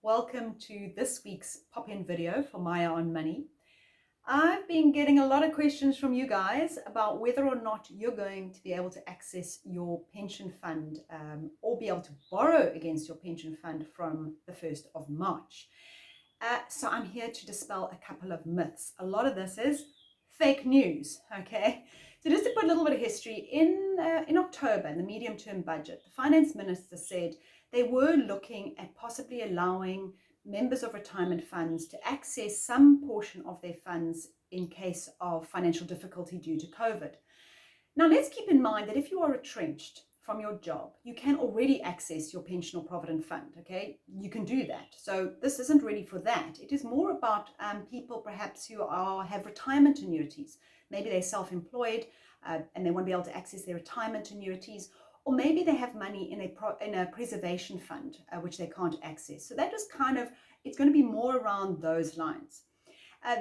Welcome to this week's pop-in video for Maya on Money. I've been getting a lot of questions from you guys about whether or not you're going to be able to access your pension fund or be able to borrow against your pension fund from the 1st of March. So I'm here to dispel a couple of myths. A lot of this is fake news, okay? So just to put a little bit of history, in October, in the medium-term budget, the finance minister said they were looking at possibly allowing members of retirement funds to access some portion of their funds in case of financial difficulty due to COVID. Now, let's keep in mind that if you are retrenched from your job, you can already access your pension or provident fund, okay? You can do that. So this isn't really for that. It is more about people perhaps who have retirement annuities. Maybe they're self-employed and they want to be able to access their retirement annuities, or maybe they have money in a preservation fund, which they can't access. So that was it's going to be more around those lines.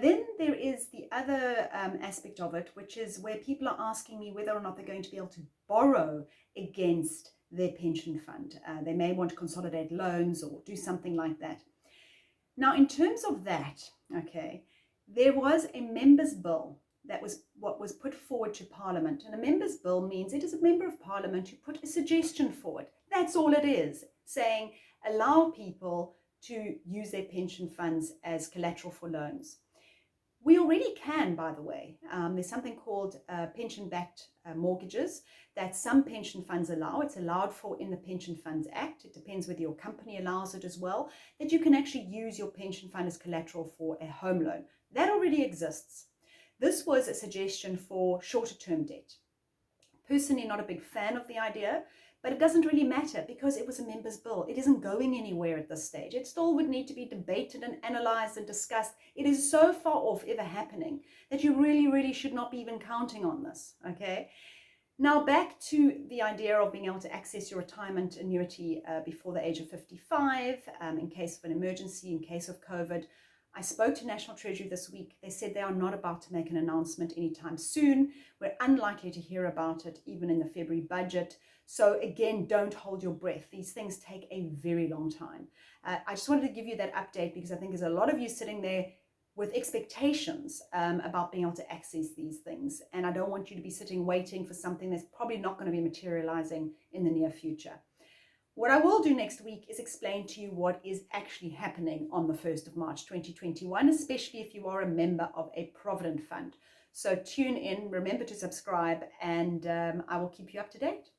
Then there is the other aspect of it, which is where people are asking me whether or not they're going to be able to borrow against their pension fund. They may want to consolidate loans or do something like that. Now, in terms of that, okay, there was a members' bill that was what was put forward to Parliament. And a members' bill means it is a member of Parliament who put a suggestion forward. That's all it is, saying allow people to use their pension funds as collateral for loans. We already can, by the way. There's something called pension-backed mortgages that some pension funds allow. It's allowed for in the Pension Funds Act. It depends whether your company allows it as well, that you can actually use your pension fund as collateral for a home loan. That already exists. This was a suggestion for shorter-term debt. Personally, not a big fan of the idea, but it doesn't really matter because it was a members' bill. It isn't going anywhere at this stage. It still would need to be debated and analysed and discussed. It is so far off ever happening that you really should not be even counting on this, okay? Now back to the idea of being able to access your retirement annuity before the age of 55 in case of an emergency, in case of COVID. I spoke to National Treasury this week. They said they are not about to make an announcement anytime soon. We're unlikely to hear about it even in the February budget. So again, don't hold your breath. These things take a very long time. I just wanted to give you that update because I think there's a lot of you sitting there with expectations about being able to access these things. And I don't want you to be sitting waiting for something that's probably not going to be materializing in the near future. What I will do next week is explain to you what is actually happening on the 1st of March 2021, especially if you are a member of a Provident Fund. So tune in, remember to subscribe, and I will keep you up to date.